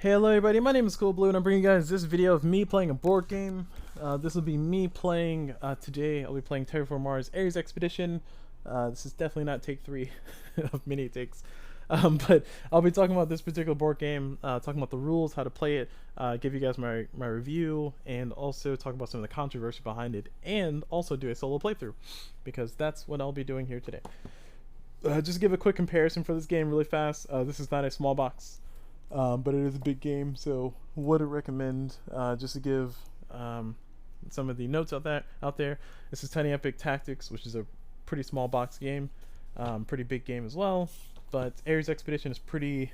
Hello everybody, my name is CulBlu and I'm bringing you guys this video of me playing a board game. This will be me playing, today I'll be playing Terraform Mars Ares Expedition. This is definitely not take 3 of many takes. But I'll be talking about this particular board game, talking about the rules, how to play it, give you guys my review, and also talk about some of the controversy behind it, and also do a solo playthrough, because that's what I'll be doing here today. Just give a quick comparison for this game really fast. This is not a small box. But it is a big game, so would recommend, just to give some of the notes out there. This is Tiny Epic Tactics, which is a pretty small box game, pretty big game as well. But Ares Expedition is pretty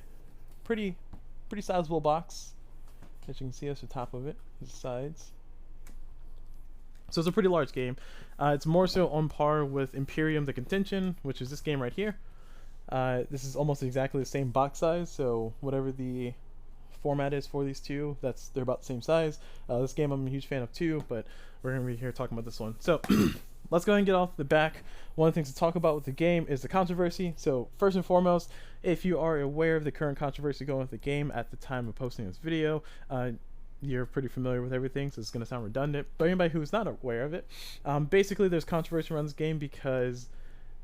sizable box, as you can see. That's the top of it, the sides. So it's a pretty large game. It's more so on par with Imperium: The Contention, which is this game right here. This is almost exactly the same box size, so whatever the format is for these two, they're about the same size. This game I'm a huge fan of too, but we're going to be here talking about this one. So let's go ahead and get off the back. One of the things to talk about with the game is the controversy. So first and foremost, if you are aware of the current controversy going with the game at the time of posting this video, you're pretty familiar with everything, so it's going to sound redundant. But anybody who's not aware of it, basically there's controversy around this game because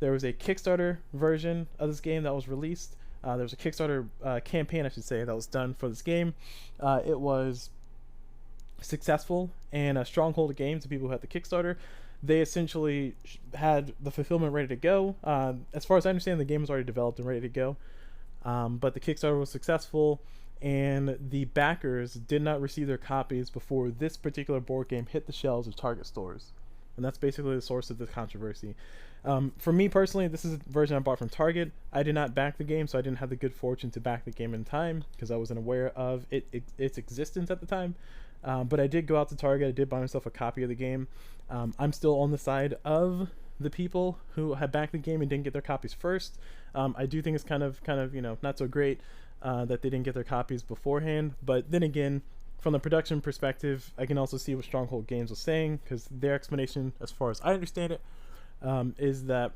there was a Kickstarter version of this game that was released. There was a Kickstarter campaign, I should say, that was done for this game. It was successful, and a Stronghold of Games, the people who had the Kickstarter, they essentially had the fulfillment ready to go. As far as I understand, the game was already developed and ready to go. But the Kickstarter was successful, and the backers did not receive their copies before this particular board game hit the shelves of Target stores. And that's basically the source of the controversy. For me personally, this is a version I bought from Target. I did not back the game, so I didn't have the good fortune to back the game in time because I wasn't aware of its existence at the time. But I did go out to Target. I did buy myself a copy of the game. I'm still on the side of the people who had backed the game and didn't get their copies first. I do think it's kind of not so great that they didn't get their copies beforehand. But then again, from the production perspective, I can also see what Stronghold Games was saying, because their explanation, as far as I understand it, is that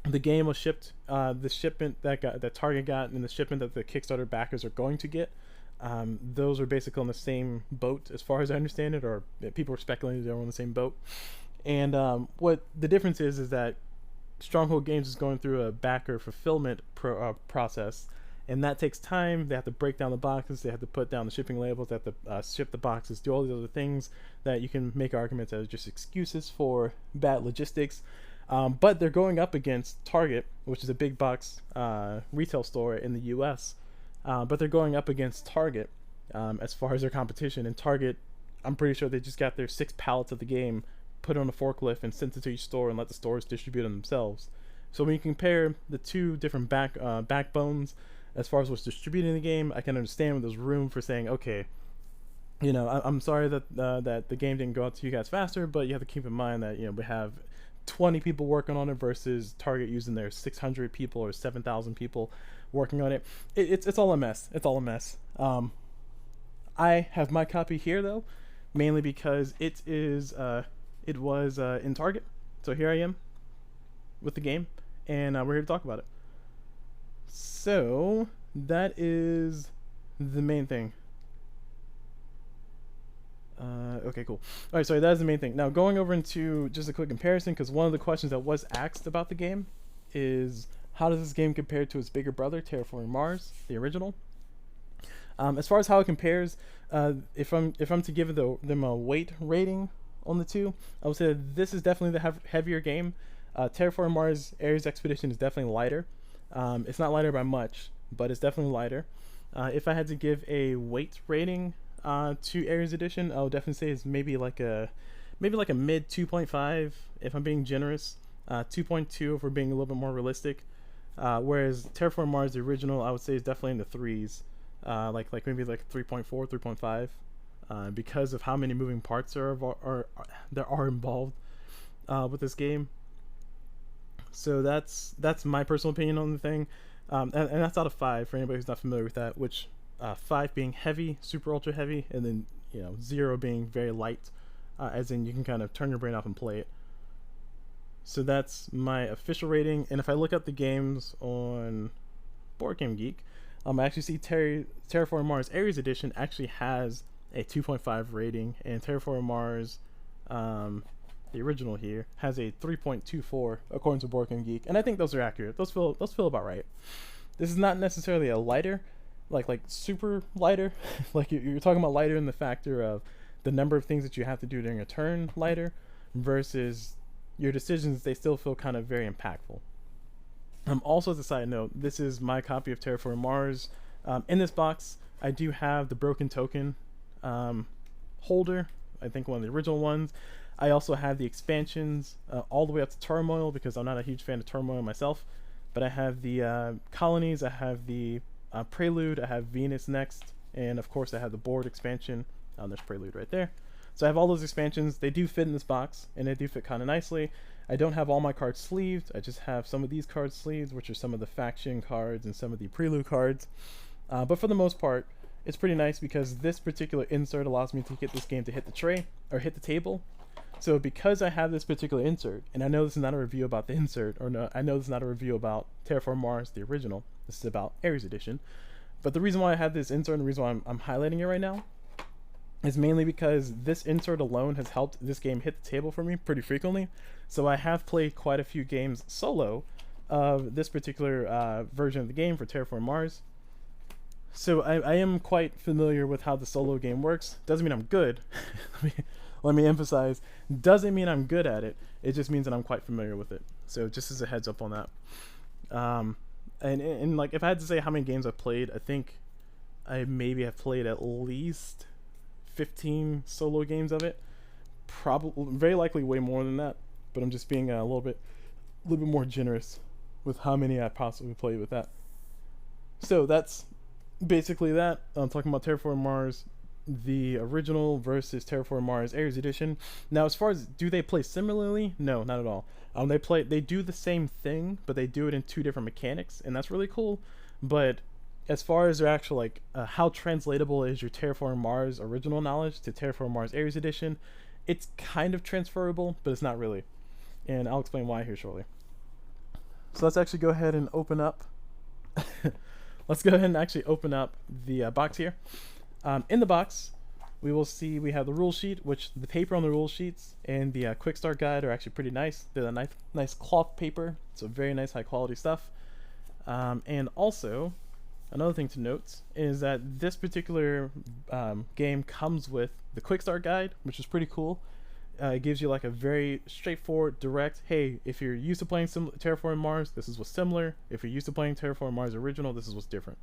the game was shipped, the shipment that Target got and the shipment that the Kickstarter backers are going to get, those are basically on the same boat, as far as I understand it, or people were speculating they were on the same boat. And what the difference is that Stronghold Games is going through a backer fulfillment process. And that takes time. They have to break down the boxes. They have to put down the shipping labels. They have to ship the boxes. Do all these other things that you can make arguments as just excuses for bad logistics. But they're going up against Target, which is a big box retail store in the U.S. But they're going up against Target as far as their competition. And Target, I'm pretty sure they just got their 6 pallets of the game put on a forklift and sent it to each store and let the stores distribute them themselves. So when you compare the two different backbones, as far as what's distributing the game, I can understand when there's room for saying, okay, I'm sorry that that the game didn't go out to you guys faster, but you have to keep in mind that we have 20 people working on it versus Target using their 600 people or 7,000 people working on it. It's all a mess. It's all a mess. I have my copy here though, mainly because it was in Target. So here I am with the game, and we're here to talk about it. So that is the main thing. Okay, cool. All right, sorry, that is the main thing. Now going over into just a quick comparison, because one of the questions that was asked about the game is, how does this game compare to its bigger brother, Terraforming Mars, the original? As far as how it compares, if I'm to give them a weight rating on the two, I would say that this is definitely the heavier game. Terraforming Mars Ares Expedition is definitely lighter. It's not lighter by much, but it's definitely lighter. If I had to give a weight rating to Ares Edition, I would definitely say it's maybe like a mid 2.5 if I'm being generous. 2.2 if we're being a little bit more realistic. Whereas Terraform Mars, the original, I would say is definitely in the threes, like maybe like 3.4, 3.5, because of how many moving parts there are involved with this game. So that's my personal opinion on the thing, and that's out of 5 for anybody who's not familiar with that. Which 5 being heavy, super ultra heavy, and then 0 being very light, as in you can kind of turn your brain off and play it. So that's my official rating. And if I look up the games on Board Game Geek, I actually see Terraforming Mars Ares Edition actually has a 2.5 rating, and Terraforming Mars, the original here, has a 3.24 according to Board Game Geek, and I think those are accurate. Those feel about right. This is not necessarily a lighter, like super lighter. Like you're talking about lighter in the factor of the number of things that you have to do during a turn lighter, versus your decisions. They still feel kind of very impactful. Also, as a side note, this is my copy of Terraforming Mars. In this box, I do have the broken token holder. I think one of the original ones. I also have the expansions all the way up to Turmoil, because I'm not a huge fan of Turmoil myself. But I have the colonies, I have the Prelude, I have Venus next, and of course I have the board expansion. There's Prelude right there. So I have all those expansions. They do fit in this box, and they do fit kind of nicely. I don't have all my cards sleeved. I just have some of these cards sleeved, which are some of the faction cards and some of the Prelude cards. But for the most part, it's pretty nice, because this particular insert allows me to get this game to hit the tray, or hit the table. So because I have this particular insert, and I know this is not a review about the insert, or no, I know this is not a review about Terraforming Mars, the original. This is about Ares Edition. But the reason why I have this insert, and the reason why I'm highlighting it right now, is mainly because this insert alone has helped this game hit the table for me pretty frequently. So I have played quite a few games solo of this particular version of the game for Terraforming Mars. So I am quite familiar with how the solo game works. Doesn't mean I'm good. Let me emphasize, doesn't mean I'm good at it. It just means that I'm quite familiar with it. So just as a heads up on that. And like, if I had to say how many games I've played, I think I maybe have played at least 15 solo games of it. Probably, very likely way more than that. But I'm just being a little bit more generous with how many I possibly played with that. So that's basically that. I'm talking about Terraforming Mars, the original versus Terraforming Mars Ares Edition. Now, as far as do they play similarly? No, not at all. They do the same thing, but they do it in two different mechanics, and that's really cool. But as far as their actual, like, how translatable is your Terraforming Mars original knowledge to Terraforming Mars Ares Edition, it's kind of transferable, but it's not really. And I'll explain why here shortly. So let's actually go ahead and open up. Let's go ahead and actually open up the box here. In the box, we will see we have the rule sheet, which the paper on the rule sheets and the quick start guide are actually pretty nice. They're a nice cloth paper, so very nice high quality stuff. And also, another thing to note is that this particular game comes with the quick start guide, which is pretty cool. It gives you like a very straightforward, direct, hey, if you're used to playing Terraforming Mars, this is what's similar. If you're used to playing Terraforming Mars original, this is what's different.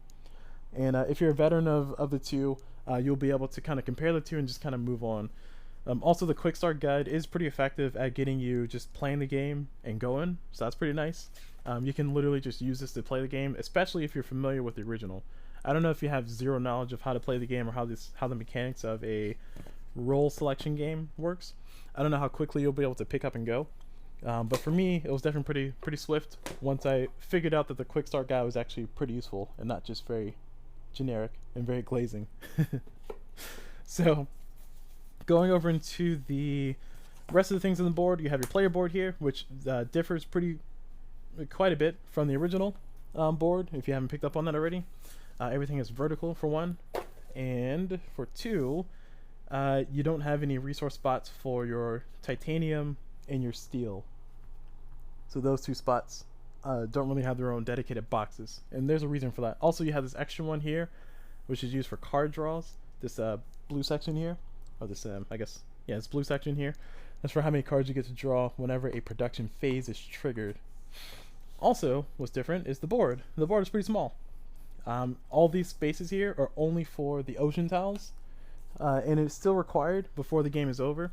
And if you're a veteran of the two, you'll be able to kind of compare the two and just kind of move on. Also, the quick start guide is pretty effective at getting you just playing the game and going, so that's pretty nice. You can literally just use this to play the game, especially if you're familiar with the original. I don't know if you have zero knowledge of how to play the game or how the mechanics of a role selection game works. I don't know how quickly you'll be able to pick up and go. But for me, it was definitely pretty swift once I figured out that the quick start guide was actually pretty useful and not just very generic and very glazing. So going over into the rest of the things on the board, you have your player board here, which differs quite a bit from the original board, if you haven't picked up on that already. Everything is vertical for one, and for two, you don't have any resource spots for your titanium and your steel. So those two spots don't really have their own dedicated boxes, and there's a reason for that. Also, you have this extra one here, which is used for card draws. This blue section here, or this I guess, yeah, this blue section here. That's for how many cards you get to draw whenever a production phase is triggered. Also, what's different is the board. The board is pretty small. All these spaces here are only for the ocean tiles, and it's still required before the game is over.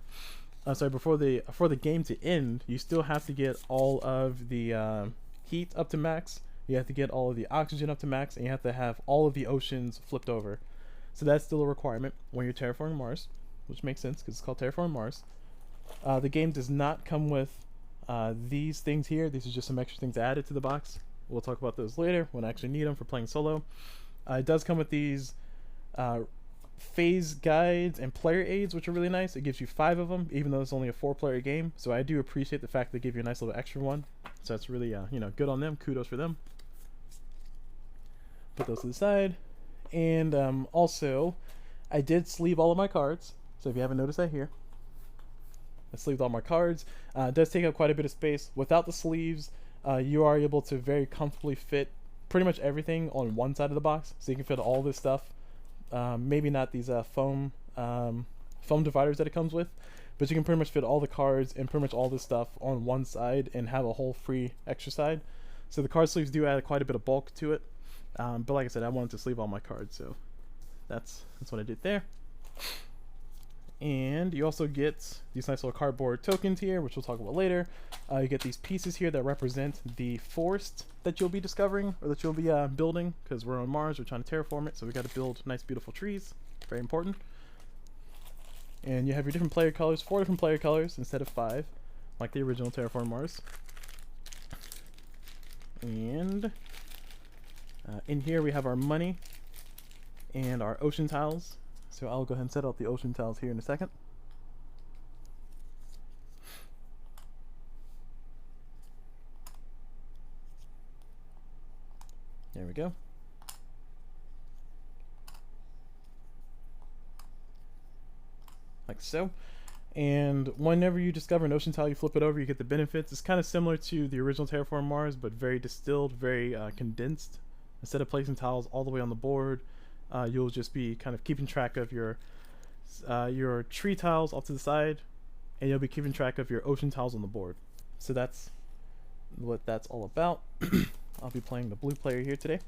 Before the game to end, you still have to get all of the heat up to max. You have to get all of the oxygen up to max, and you have to have all of the oceans flipped over. So that's still a requirement when you're terraforming Mars, which makes sense because it's called Terraforming Mars. The game does not come with these things here. These are just some extra things added to the box. We'll talk about those later when I actually need them for playing solo. It does come with these phase guides and player aids, which are really nice. It gives you 5 of them, even though it's only a 4-player game. So I do appreciate the fact they give you a nice little extra one. So that's really good on them. Kudos for them. Put those to the side. And also, I did sleeve all of my cards. So if you haven't noticed that here, I sleeved all my cards. It does take up quite a bit of space. Without the sleeves, you are able to very comfortably fit pretty much everything on one side of the box. So you can fit all this stuff. Maybe not these foam dividers that it comes with, but you can pretty much fit all the cards and pretty much all this stuff on one side and have a whole free extra side. So the card sleeves do add quite a bit of bulk to it. But like I said, I wanted to sleeve all my cards, so that's what I did there. And you also get these nice little cardboard tokens here, which we'll talk about later. You get these pieces here that represent the forest that you'll be discovering, or that you'll be building, because we're on Mars, we're trying to terraform it, so we got to build nice beautiful trees. Very important. And you have your different player colors, 4 different player colors instead of 5, like the original Terraform Mars. And in here we have our money and our ocean tiles. So I'll go ahead and set out the ocean tiles here in a second. There we go. Like so. And whenever you discover an ocean tile, you flip it over, you get the benefits. It's kind of similar to the original Terraform Mars, but very distilled, very condensed. Instead of placing tiles all the way on the board, you'll just be kind of keeping track of your tree tiles off to the side, and you'll be keeping track of your ocean tiles on the board. So that's what that's all about. I'll be playing the blue player here today.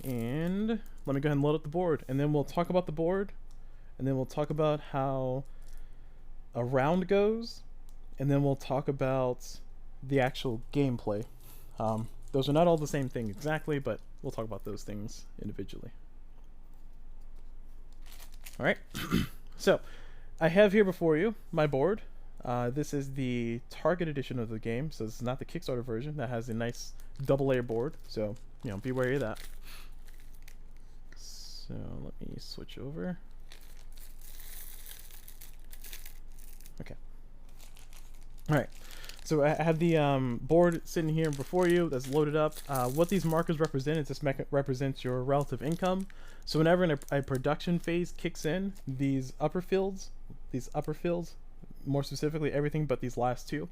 And let me go ahead and load up the board, and then we'll talk about the board, and then we'll talk about how a round goes, and then we'll talk about the actual gameplay. Those are not all the same thing exactly, but we'll talk about those things individually. Alright, so I have here before you my board. This is the Target edition of the game, so this is not the Kickstarter version that has a nice double layer board, so you know, be wary of that. So let me switch over. Okay. Alright. So I have the board sitting here before you that's loaded up. What these markers represent is this represents your relative income. So whenever a production phase kicks in, these upper fields, more specifically everything but these last two,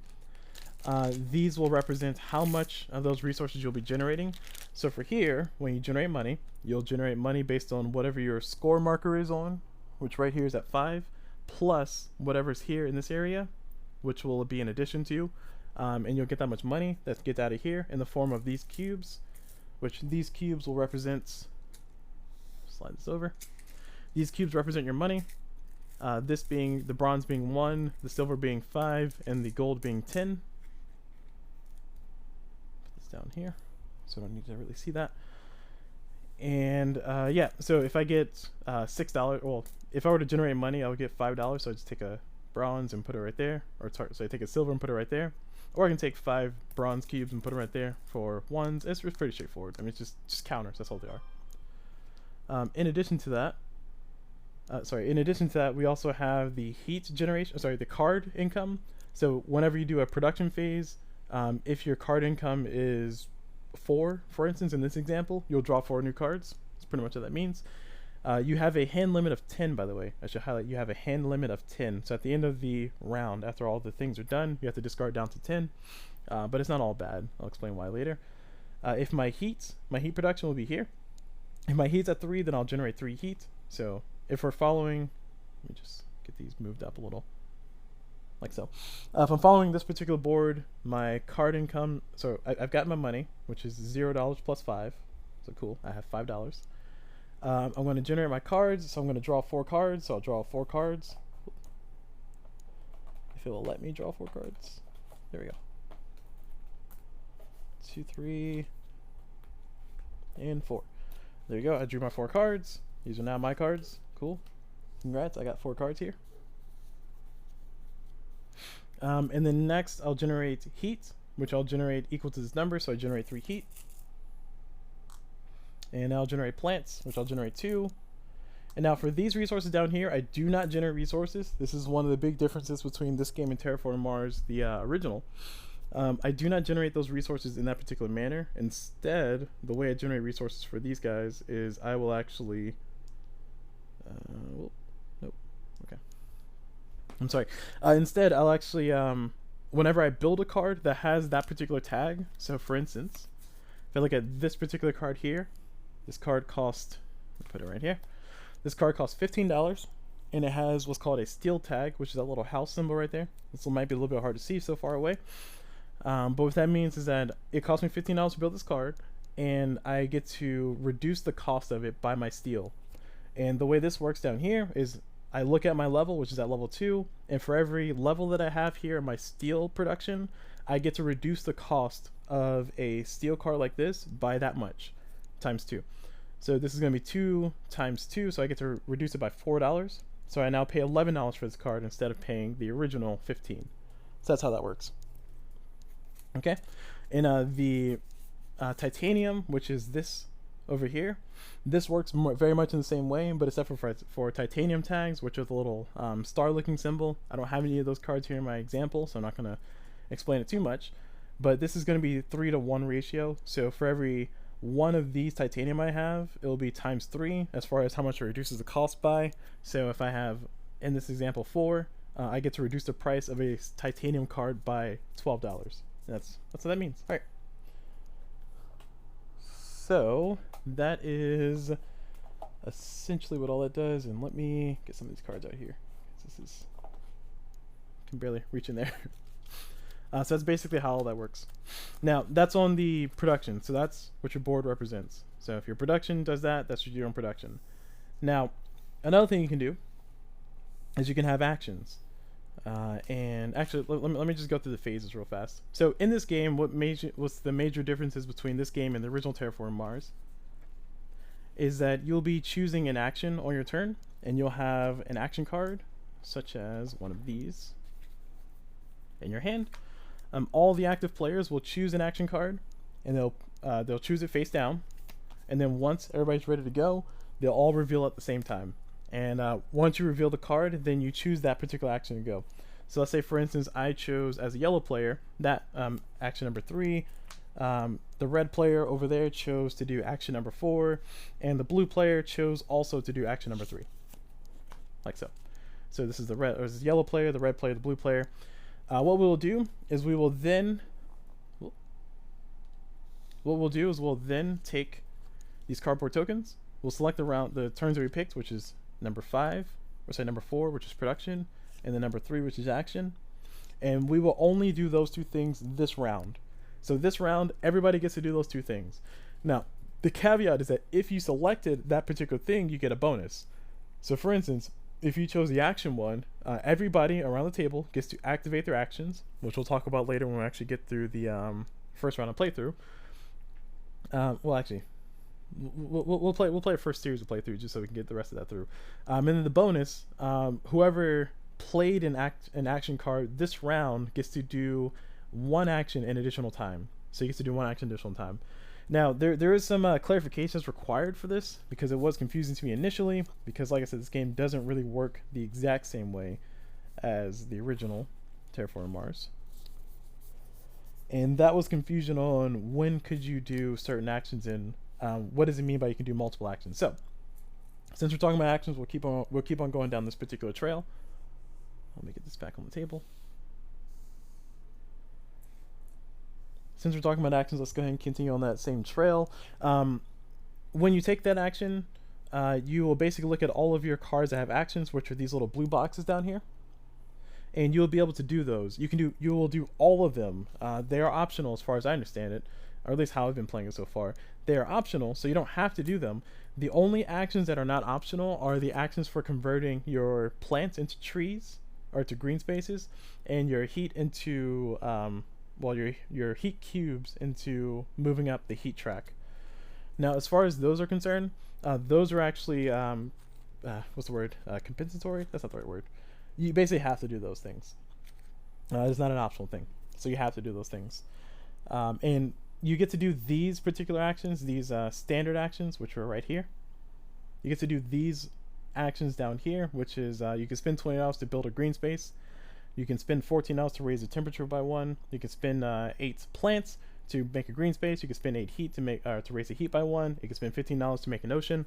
these will represent how much of those resources you'll be generating. So for here, when you generate money, you'll generate money based on whatever your score marker is on, which right here is at 5, plus whatever's here in this area, which will be in addition to, and you'll get that much money that gets out of here in the form of these cubes, which these cubes will represent, slide this over, these cubes represent your money, this being, the bronze being 1, the silver being 5, and the gold being 10. Put this down here, so I don't need to really see that. And yeah, so if I get $6, well, if I were to generate money, I would get $5, so I just take a bronze and put it right there, or so I take a silver and put it right there, or I can take 5 bronze cubes and put it right there for 1s. It's pretty straightforward. I mean, it's just counters, that's all they are. In addition to that, we also have the heat generation, the card income. So whenever you do a production phase, if your card income is 4, for instance, in this example, you'll draw 4 new cards. That's pretty much what that means. You have a hand limit of 10, by the way. I should highlight, you have a hand limit of 10. So at the end of the round, after all the things are done, you have to discard down to 10. But it's not all bad. I'll explain why later. If my heat production will be here. If my heat's at 3, then I'll generate 3 heat. So if we're following, let me just get these moved up a little, like so. If I'm following this particular board, my card income, so I've got my money, which is $0 plus 5. So cool, I have $5. I'm going to generate my cards, so I'm going to draw 4 cards. So I'll draw 4 cards. If it will let me draw 4 cards. There we go. 2, 3, and 4. There you go. I drew my 4 cards. These are now my cards. Cool. Congrats. I got 4 cards here. And then next I'll generate heat, which I'll generate equal to this number. So I generate 3 heat. And I'll generate plants, which I'll generate 2. And now for these resources down here, I do not generate resources. This is one of the big differences between this game and Terraforming Mars, the original. I do not generate those resources in that particular manner. Instead, the way I generate resources for these guys is I will actually nope, okay, I'm sorry. Instead, I'll actually whenever I build a card that has that particular tag, so for instance, if I look at this particular card here, this card cost, put it right here, this card costs $15, and it has what's called a steel tag, which is that little house symbol right there. This might be a little bit hard to see so far away, but what that means is that it cost me $15 to build this card, and I get to reduce the cost of it by my steel. And the way this works down here is I look at my level, which is at level 2, and for every level that I have here in my steel production, I get to reduce the cost of a steel card like this by that much, times 2. So this is going to be 2 times 2, so I get to reduce it by $4. So I now pay $11 for this card instead of paying the original $15. So that's how that works. Okay, and the titanium, which is this over here, this works very much in the same way, but except for titanium tags, which are the little star looking symbol. I don't have any of those cards here in my example, so I'm not going to explain it too much, but this is going to be 3-to-1 ratio. So for every one of these titanium I have, it'll be times 3 as far as how much it reduces the cost by. So if I have, in this example, 4, I get to reduce the price of a titanium card by $12. That's what that means. All right, so that is essentially what all that does. And let me get some of these cards out here. This is, can barely reach in there. So that's basically how all that works. Now that's on the production, so that's what your board represents. So if your production does that, that's what you do on production. Now another thing you can do is you can have actions. And actually, let me just go through the phases real fast. So in this game, what's the major differences between this game and the original Terraforming Mars is that you'll be choosing an action on your turn, and you'll have an action card, such as one of these, in your hand. All the active players will choose an action card, and they'll choose it face down, and then once everybody's ready to go, they'll all reveal at the same time. And once you reveal the card, then you choose that particular action to go. So let's say, for instance, I chose as a yellow player that action number 3. The red player over there chose to do action number 4, and the blue player chose also to do action number 3, like so. So this is the red, or this is the yellow player, the red player, the blue player. What we'll do is we'll then take these cardboard tokens. We'll select the turns that we picked, which is number 5, or say number 4, which is production, and then number 3, which is action. And we will only do those 2 things this round. So this round, everybody gets to do those 2 things. Now, the caveat is that if you selected that particular thing, you get a bonus. So for instance, if you chose the action one, everybody around the table gets to activate their actions, which we'll talk about later when we actually get through the first round of playthrough. Well, actually, we'll play a first series of playthrough just so we can get the rest of that through. And then the bonus, whoever played an action card this round gets to do 1 action in additional time. So he gets to do 1 action additional time. Now there is some clarifications required for this, because it was confusing to me initially, because like I said, this game doesn't really work the exact same way as the original Terraforming Mars. And that was confusion on when could you do certain actions, and what does it mean by you can do multiple actions. So since we're talking about actions, we'll keep on going down this particular trail. Let me get this back on the table. Since we're talking about actions, let's go ahead and continue on that same trail. When you take that action, you will basically look at all of your cards that have actions, which are these little blue boxes down here, and you'll be able to do those. You will do all of them. They are optional as far as I understand it, or at least how I've been playing it so far. They are optional, so you don't have to do them. The only actions that are not optional are the actions for converting your plants into trees or to green spaces, and your heat into your heat cubes into moving up the heat track. Now, as far as those are concerned, those are actually what's the word? Compensatory? That's not the right word. You basically have to do those things. It's not an optional thing, so you have to do those things. And you get to do these particular actions, these standard actions, which are right here. You get to do these actions down here, which is you can spend $20 to build a green space. You can spend $14 to raise the temperature by 1. You can spend 8 plants to make a green space. You can spend 8 heat to raise the heat by 1. You can spend $15 to make an ocean.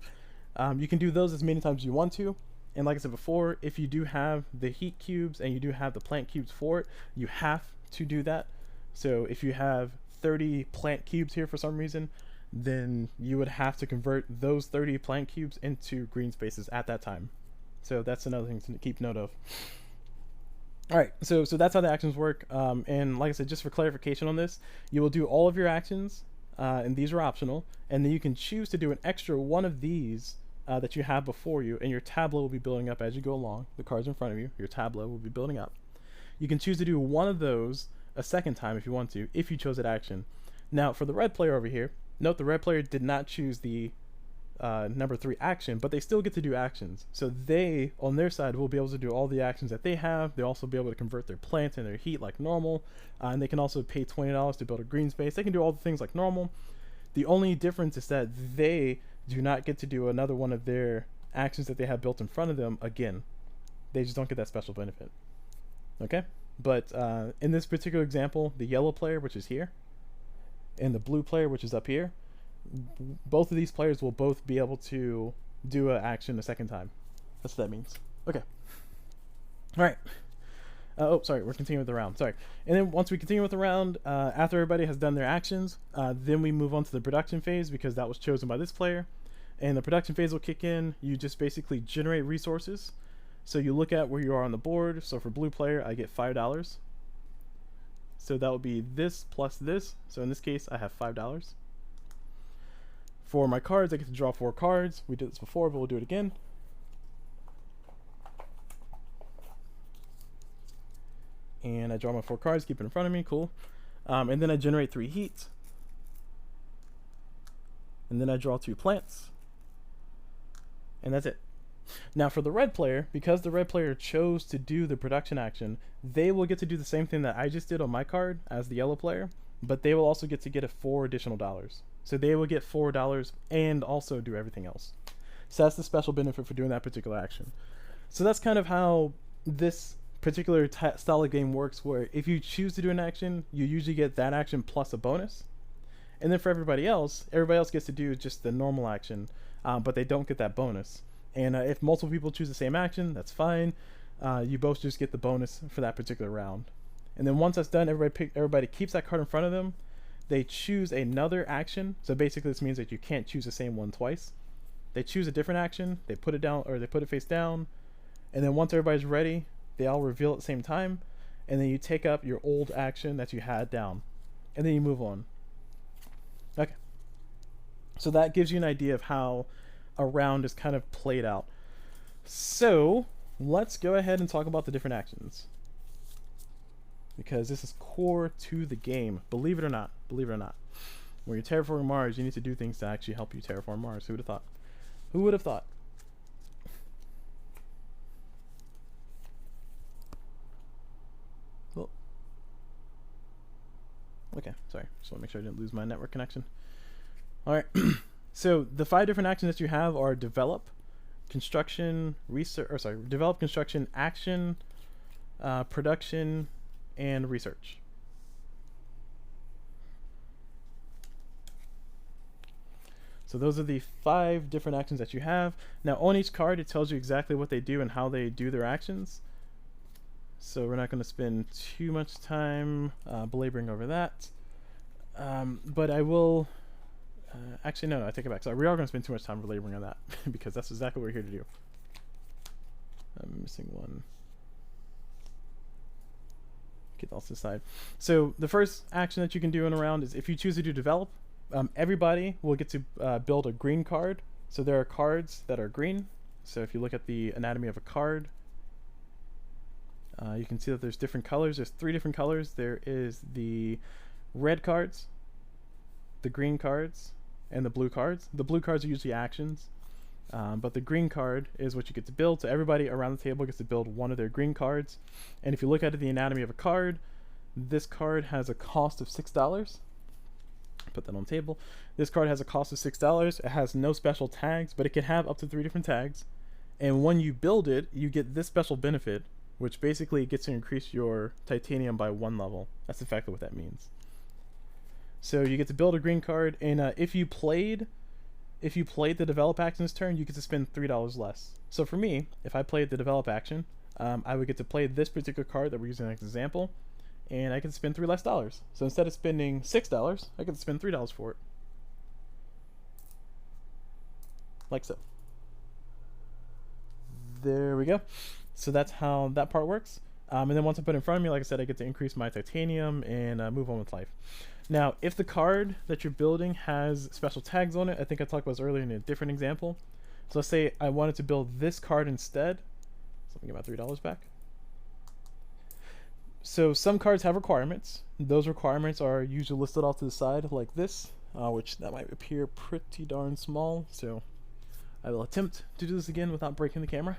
You can do those as many times as you want to. And like I said before, if you do have the heat cubes and you do have the plant cubes for it, you have to do that. So if you have 30 plant cubes here for some reason, then you would have to convert those 30 plant cubes into green spaces at that time. So that's another thing to keep note of. All right, so that's how the actions work. And like I said, just for clarification on this, you will do all of your actions, and these are optional, and then you can choose to do an extra one of these that you have before you, and your tableau will be building up as you go along. The cards in front of you, your tableau will be building up. You can choose to do one of those a second time if you want to, if you chose that action. Now, for the red player over here, note the red player did not choose the number 3 action, but they still get to do actions. So they, on their side, will be able to do all the actions that they have. They'll also be able to convert their plants and their heat like normal, and they can also pay $20 to build a green space. They can do all the things like normal. The only difference is that they do not get to do another one of their actions that they have built in front of them again. They just don't get that special benefit. Okay? But in this particular example, the yellow player, which is here, and the blue player, which is up here, both of these players will both be able to do an action a second time. That's what that means. Okay. All right. Oh, sorry, we're continuing with the round. Sorry. And then once we continue with the round, after everybody has done their actions, then we move on to the production phase, because that was chosen by this player. And the production phase will kick in. You just basically generate resources. So you look at where you are on the board. So for blue player, I get $5. So that would be this plus this. So in this case, I have $5. For my cards, I get to draw 4 cards. We did this before, but we'll do it again. And I draw my 4 cards, keep it in front of me, cool. And then I generate 3 heat. And then I draw 2 plants. And that's it. Now for the red player, because the red player chose to do the production action, they will get to do the same thing that I just did on my card as the yellow player, but they will also get to get a $4 additional. So they will get $4 and also do everything else. So that's the special benefit for doing that particular action. So that's kind of how this particular style of game works, where if you choose to do an action, you usually get that action plus a bonus. And then for everybody else gets to do just the normal action, but they don't get that bonus. And if multiple people choose the same action, that's fine. You both just get the bonus for that particular round. And then once that's done, everybody keeps that card in front of them. They choose another action. So basically this means that you can't choose the same one twice. They choose a different action, they put it down, or they put it face down, and then once everybody's ready, they all reveal at the same time, and then you take up your old action that you had down, and then you move on. Okay. So that gives you an idea of how a round is kind of played out. So let's go ahead and talk about the different actions, because this is core to the game. Believe it or not. Believe it or not. When you're terraforming Mars, you need to do things to actually help you terraform Mars. Who would have thought? Who would have thought? Well, okay, sorry. Just want to make sure I didn't lose my network connection. All right. So the 5 different actions that you have are develop, construction, develop, construction, action, production, and research. So those are the 5 different actions that you have. Now on each card, it tells you exactly what they do and how they do their actions. So we're not going to spend too much time belaboring over that. But I will... actually, no, I take it back. So we are going to spend too much time belaboring on that because that's exactly what we're here to do. I'm missing one. Get off to the side. So the first action that you can do in a round is if you choose to do develop, everybody will get to build a green card. So there are cards that are green. So if you look at the anatomy of a card, you can see that there's different colors. There's 3 different colors. There is the red cards, the green cards, and the blue cards. The blue cards are usually actions, but the green card is what you get to build. So everybody around the table gets to build one of their green cards. And if you look at the anatomy of a card, this card has a cost of $6. Put that on the table. This card has a cost of $6. It has no special tags, but it can have up to 3 different tags. And when you build it, you get this special benefit which basically gets to increase your titanium by 1 level. That's exactly what that means. So you get to build a green card, and if you played the develop action this turn, you get to spend $3 less. So for me, if I played the develop action, I would get to play this particular card that we're using as an example, and I can spend $3 less. So instead of spending $6, I get to spend $3 for it. Like so. There we go. So that's how that part works. And then once I put it in front of me, like I said, I get to increase my titanium and move on with life. Now, if the card that you're building has special tags on it, I think I talked about this earlier in a different example. So let's say I wanted to build this card instead. So let me get my $3 back. So some cards have requirements. Those requirements are usually listed off to the side like this, which that might appear pretty darn small. So I will attempt to do this again without breaking the camera.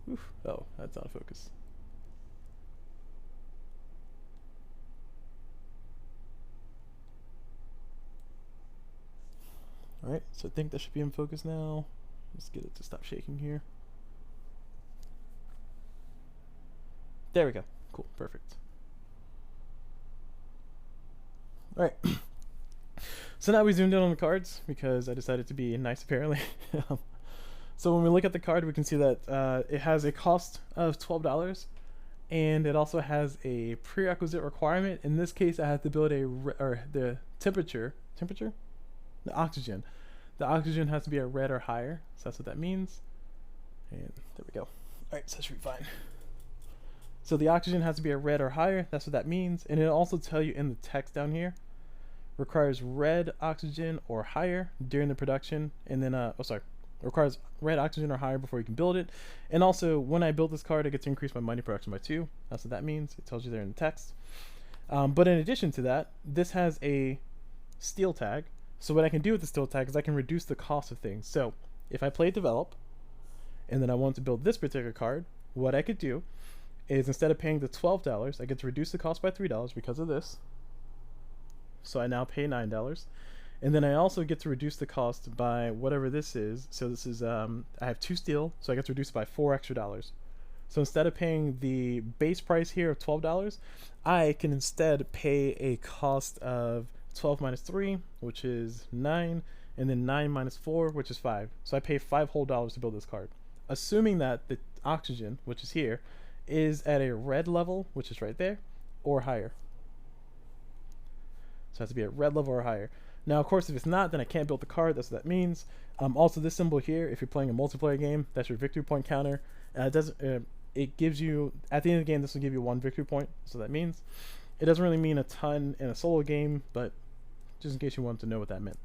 Oof. Oh, that's out of focus. Alright, so I think that should be in focus now. Let's get it to stop shaking here. There we go. Cool, perfect. Alright. So now we zoomed in on the cards because I decided to be nice apparently. So when we look at the card, we can see that it has a cost of $12, and it also has a prerequisite requirement. In this case, I have to build the temperature, the oxygen. The oxygen has to be a red or higher, so that's what that means. And there we go. All right, so that should be fine. So the oxygen has to be a red or higher. That's what that means, and it'll also tell you in the text down here. Requires red oxygen or higher during the production, and then requires red oxygen or higher before you can build it. And also, when I build this card, I get to increase my money production by 2. That's what that means. It tells you there in the text. But in addition to that, this has a steal tag. So what I can do with the steal tag is I can reduce the cost of things. So if I play develop, and then I want to build this particular card, what I could do is instead of paying the $12, I get to reduce the cost by $3 because of this. So I now pay $9. And then I also get to reduce the cost by whatever this is. So this is, I have 2 steel, so I get to reduce it by $4 extra. So instead of paying the base price here of $12, I can instead pay a cost of 12 minus 3, which is 9, and then 9 minus 4, which is 5. So I pay $5 whole to build this card. Assuming that the oxygen, which is here, is at a red level, which is right there, or higher. So it has to be at red level or higher. Now, of course, if it's not, then I can't build the card. That's what that means. Also, this symbol here, if you're playing a multiplayer game, that's your victory point counter. It gives you, at the end of the game, this will give you 1 victory point. So that means it doesn't really mean a ton in a solo game, but just in case you wanted to know what that meant.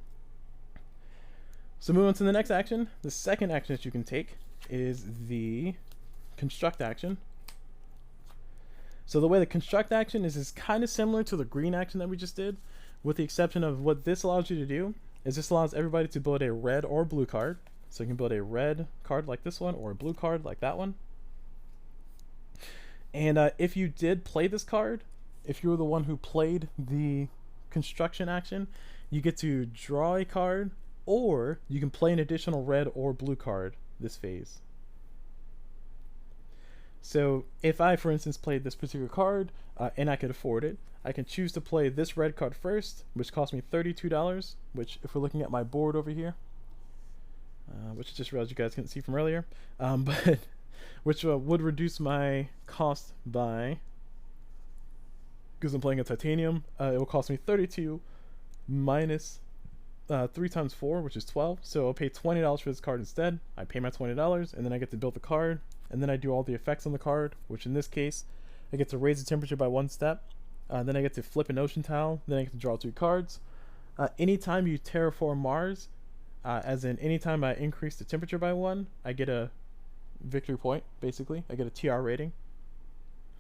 So moving on to the next action. The second action that you can take is the construct action. So the way the construct action is kind of similar to the green action that we just did, with the exception of what this allows you to do is this allows everybody to build a red or blue card. So you can build a red card like this one or a blue card like that one. And if you did play this card, if you were the one who played the construction action, you get to draw a card, or you can play an additional red or blue card this phase. So if I, for instance, played this particular card and I could afford it, I can choose to play this red card first, which cost me $32, which if we're looking at my board over here, which I just realized you guys couldn't see from earlier, but which would reduce my cost by, because I'm playing a titanium, it will cost me 32 minus 3 times 4, which is 12. So I'll pay $20 for this card instead. I pay my $20, and then I get to build the card, and then I do all the effects on the card, which in this case, I get to raise the temperature by 1 step. Then I get to flip an ocean tile. Then I get to draw 2 cards. Anytime you terraform Mars, as in anytime I increase the temperature by 1, I get a victory point, basically. I get a TR rating.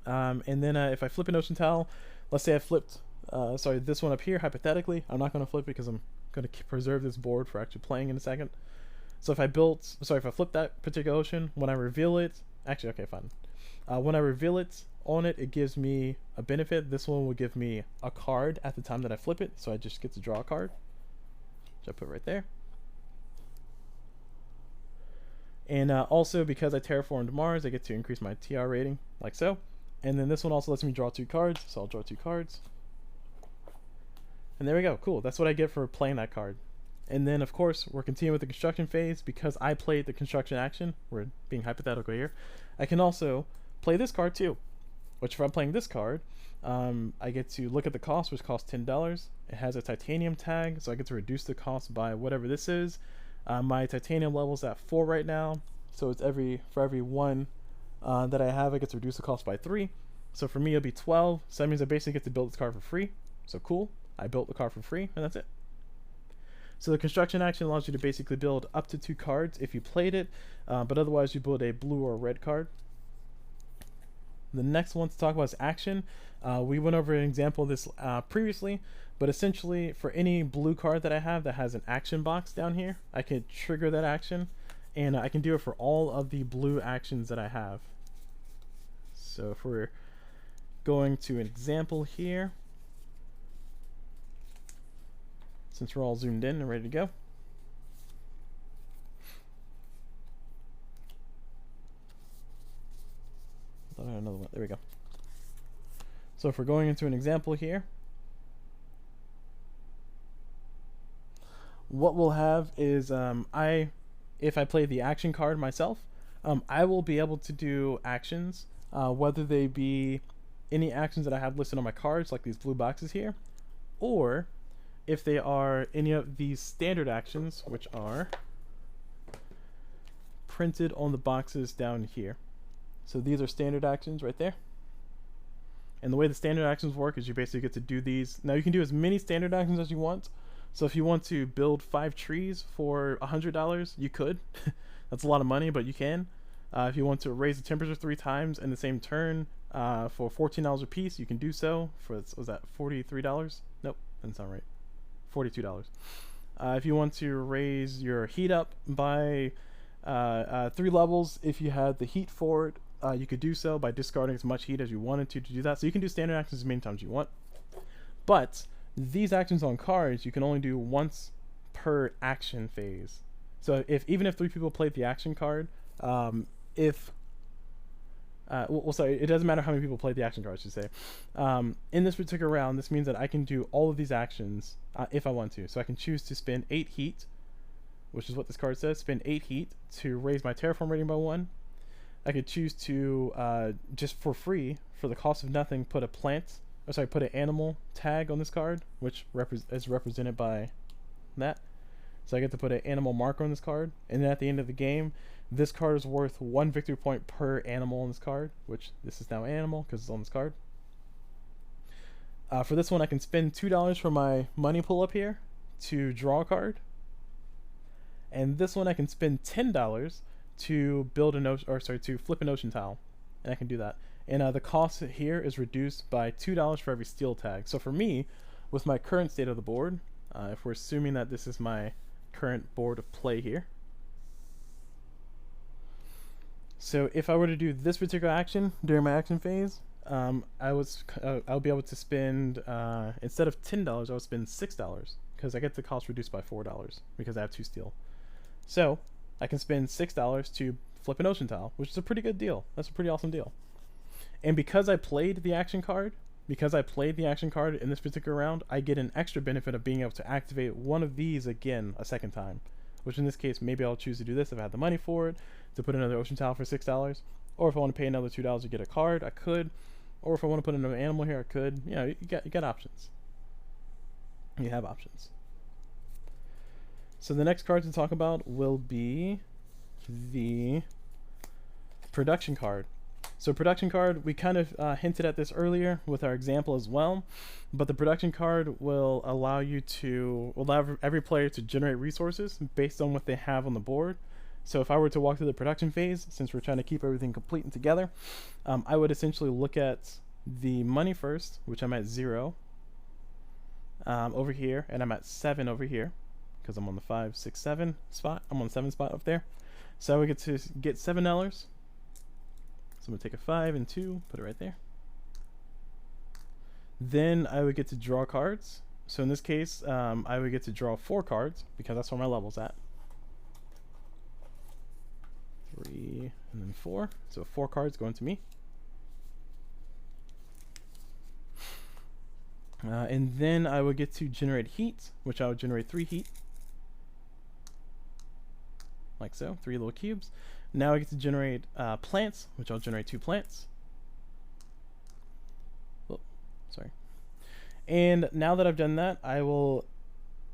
And then if I flip an ocean tile, let's say I flipped, this one up here, hypothetically. I'm not going to flip it because I'm going to preserve this board for actually playing in a second. So if I flip that particular ocean, when I reveal it, actually, okay, fine. When I reveal it on it, it gives me a benefit. This one will give me a card at the time that I flip it, so I just get to draw a card, which I put right there. And also, because I terraformed Mars, I get to increase my TR rating, like so. And then this one also lets me draw 2 cards, so I'll draw 2 cards. And there we go, cool. That's what I get for playing that card. And then, of course, we're continuing with the construction phase. Because I played the construction action, we're being hypothetical here, I can also play this card too. Which, if I'm playing this card, I get to look at the cost, which costs $10. It has a titanium tag, so I get to reduce the cost by whatever this is. My titanium level's at 4 right now, so it's for every 1 that I have, I get to reduce the cost by 3. So for me, it'll be 12. So that means I basically get to build this card for free. So cool. I built the card for free, and that's it. So the construction action allows you to basically build up to 2 cards if you played it, but otherwise you build a blue or red card. The next one to talk about is action. We went over an example of this previously, but essentially for any blue card that I have that has an action box down here, I can trigger that action, and I can do it for all of the blue actions that I have. So if we're going to an example here, since we're all zoomed in and ready to go. I thought I had another one. There we go. So if we're going into an example here, what we'll have is if I play the action card myself, I will be able to do actions, whether they be any actions that I have listed on my cards, like these blue boxes here, or if they are any of these standard actions, which are printed on the boxes down here. So these are standard actions right there. And the way the standard actions work is you basically get to do these. Now you can do as many standard actions as you want. So if you want to build 5 trees for $100, you could. That's a lot of money, but you can. If you want to raise the temperature 3 times in the same turn for $14 a piece, you can do so. For, was that $43? Nope, that's not right. $42. If you want to raise your heat up by 3 levels, if you had the heat for it, you could do so by discarding as much heat as you wanted to do that. So you can do standard actions as many times as you want. But these actions on cards, you can only do once per action phase. So even if 3 people played the action card, well, sorry, it doesn't matter how many people play the action card, I should say. In this particular round, this means that I can do all of these actions if I want to. So I can choose to spend 8 heat, which is what this card says, spend 8 heat to raise my terraform rating by 1. I could choose to, just for free, for the cost of nothing, put an animal tag on this card, which is represented by that. So I get to put an animal marker on this card, and then at the end of the game, this card is worth 1 victory point per animal on this card, which this is now animal because it's on this card. For this one, I can spend $2 for my money pull up here to draw a card, and this one I can spend $10 to build to flip an ocean tile, and I can do that. And the cost here is reduced by $2 for every steel tag. So for me, with my current state of the board, if we're assuming that this is my current board of play here, so if I were to do this particular action during my action phase, I'll be able to spend instead of $10, I would spend $6 because I get the cost reduced by $4 because I have 2 steel. So I can spend $6 to flip an ocean tile, which is a pretty good deal. That's a pretty awesome deal. And because I played the action card, in this particular round, I get an extra benefit of being able to activate one of these again a second time, which in this case, maybe I'll choose to do this if I had the money for it, to put another ocean tile for $6, or if I want to pay another $2 to get a card, I could, or if I want to put another animal here, I could. You know, you got options. You have options. So the next card to talk about will be the production card. So production card, we kind of hinted at this earlier with our example as well, but the production card will allow every player to generate resources based on what they have on the board. So if I were to walk through the production phase, since we're trying to keep everything complete and together, I would essentially look at the money first, which I'm at 0 over here, and I'm at 7 over here, because I'm on the 5, 6, 7 spot. I'm on the 7 spot up there. So I would get to get $7. So I'm going to take a 5 and 2, put it right there. Then I would get to draw cards. So in this case, I would get to draw 4 cards, because that's where my level's at. 3, and then 4. So 4 cards going to me. And then I would get to generate heat, which I would generate 3 heat. Like so, 3 little cubes. Now I get to generate plants, which I'll generate 2 plants. Oh, sorry. And now that I've done that, I will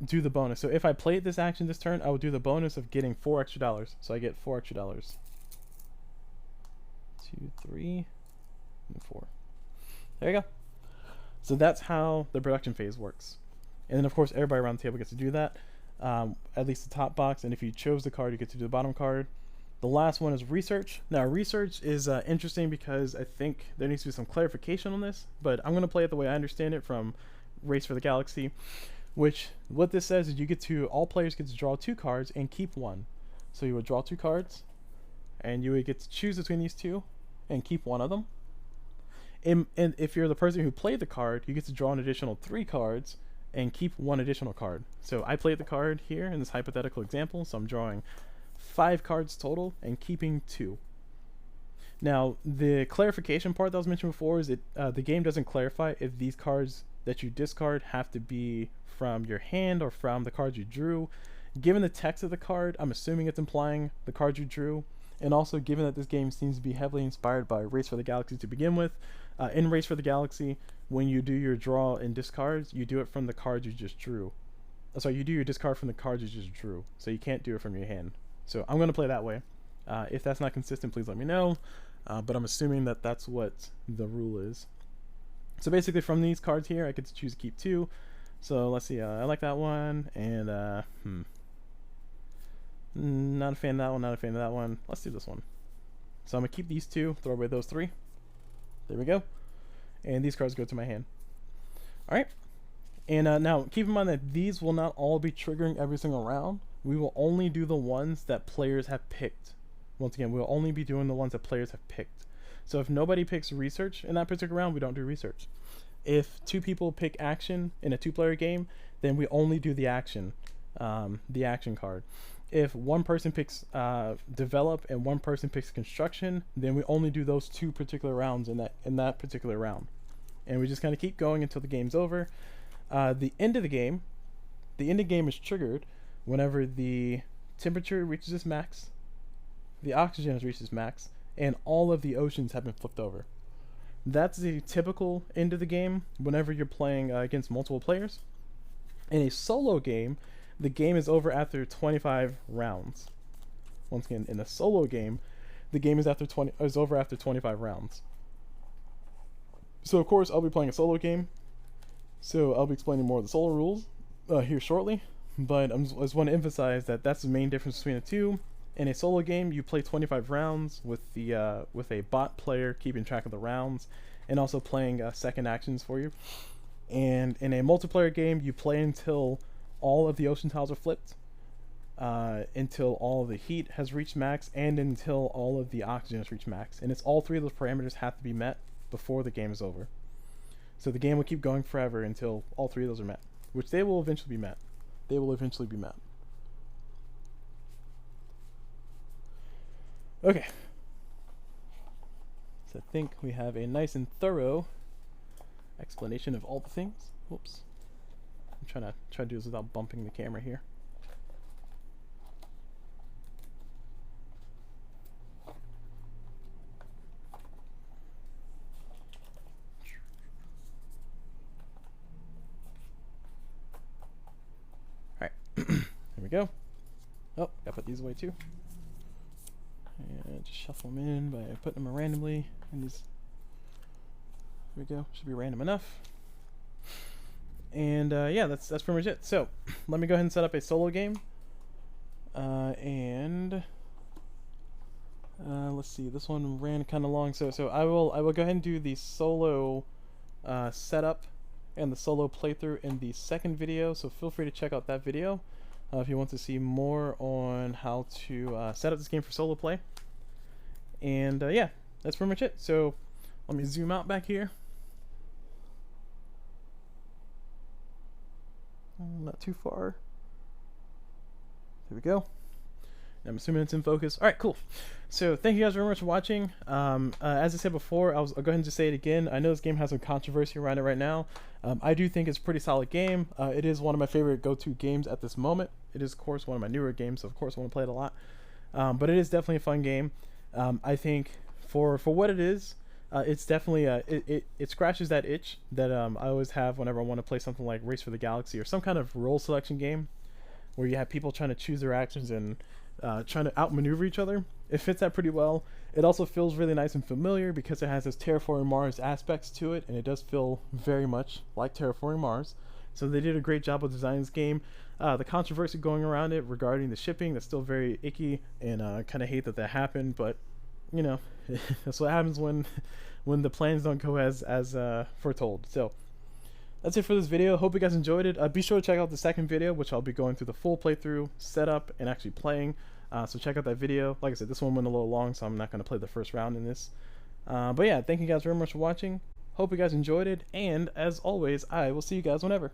do the bonus. So if I played this action this turn, I will do the bonus of getting $4 extra. So I get $4 extra. 2, 3, and 4. There you go. So that's how the production phase works. And then of course everybody around the table gets to do that. At least the top box, and if you chose the card, you get to do the bottom card. The last one is research. Now research is interesting because I think there needs to be some clarification on this, but I'm going to play it the way I understand it from Race for the Galaxy, which what this says is all players get to draw 2 cards and keep 1. So you would draw 2 cards and you would get to choose between these 2 and keep 1 of them. And if you're the person who played the card, you get to draw an additional 3 cards and keep 1 additional card. So I played the card here in this hypothetical example, so I'm drawing 5 cards total and keeping 2. Now the clarification part that was mentioned before is that the game doesn't clarify if these cards that you discard have to be from your hand or from the cards you drew. Given the text of the card, I'm assuming it's implying the cards you drew, and also given that this game seems to be heavily inspired by Race for the Galaxy to begin with. In Race for the Galaxy, when you do your draw and discards, you do it from the cards you just drew. So you do your discard from the cards you just drew, so you can't do it from your hand. So I'm going to play that way. If that's not consistent, please let me know, but I'm assuming that that's what the rule is. So basically from these cards here, I get to choose to keep 2. So let's see, I like that one, and not a fan of that one, not a fan of that one. Let's do this one. So I'm going to keep these 2, throw away those 3. There we go. And these cards go to my hand. Alright. And now, keep in mind that these will not all be triggering every single round. We will only do the ones that players have picked. Once again, we'll only be doing the ones that players have picked. So if nobody picks research in that particular round, we don't do research. If 2 people pick action in a 2-player game, then we only do the action card. If 1 person picks develop and 1 person picks construction, then we only do those 2 particular rounds in that particular round, and we just kind of keep going until the game's over. The end of the game is triggered whenever the temperature reaches its max, the oxygen has reached its max, and all of the oceans have been flipped over. That's the typical end of the game whenever you're playing against multiple players. In a solo game, the game is over after 25 rounds. Once again, in a solo game, the game is over after 25 rounds. So of course, I'll be playing a solo game, so I'll be explaining more of the solo rules here shortly. But I just want to emphasize that that's the main difference between the two. In a solo game, you play 25 rounds with a bot player keeping track of the rounds and also playing second actions for you. And in a multiplayer game, you play until all of the ocean tiles are flipped, until all of the heat has reached max, and until all of the oxygen has reached max. And it's all 3 of those parameters have to be met before the game is over. So the game will keep going forever until all 3 of those are met, which they will eventually be met. They will eventually be met. Okay. So I think we have a nice and thorough explanation of all the things. Whoops. I'm trying to do this without bumping the camera here. Alright. There we go. Oh, gotta put these away too. And just shuffle them in by putting them randomly in these. There we go. Should be random enough. And yeah, that's pretty much it. So let me go ahead and set up a solo game. Let's see. This one ran kind of long, so I will go ahead and do the solo setup and the solo playthrough in the second video. So feel free to check out that video if you want to see more on how to set up this game for solo play. And yeah, that's pretty much it. So let me zoom out back here. Not too far. There we go. I'm assuming it's in focus. All right, cool. So thank you guys very much for watching. As I said before, I'll go ahead and just say it again. I know this game has some controversy around it right now. I do think it's a pretty solid game. It is one of my favorite go-to games at this moment. It is, of course, one of my newer games, so of course I want to play it a lot. But it is definitely a fun game. I think for what it is, it's definitely it scratches that itch that I always have whenever I want to play something like Race for the Galaxy or some kind of role selection game where you have people trying to choose their actions and trying to outmaneuver each other. It fits that pretty well. It also feels really nice and familiar because it has this Terraforming Mars aspects to it, and it does feel very much like Terraforming Mars. So they did a great job with designing this game. The controversy going around it regarding the shipping, that's still very icky, and I kind of hate that happened, but you know, that's what happens when the plans don't go as foretold. So that's it for this video. Hope you guys enjoyed it. Be sure to check out the second video, which I'll be going through the full playthrough, setup, and actually playing. So check out that video. Like I said, this one went a little long, so I'm not going to play the first round in this. But yeah, thank you guys very much for watching. Hope you guys enjoyed it, and as always, I will see you guys whenever.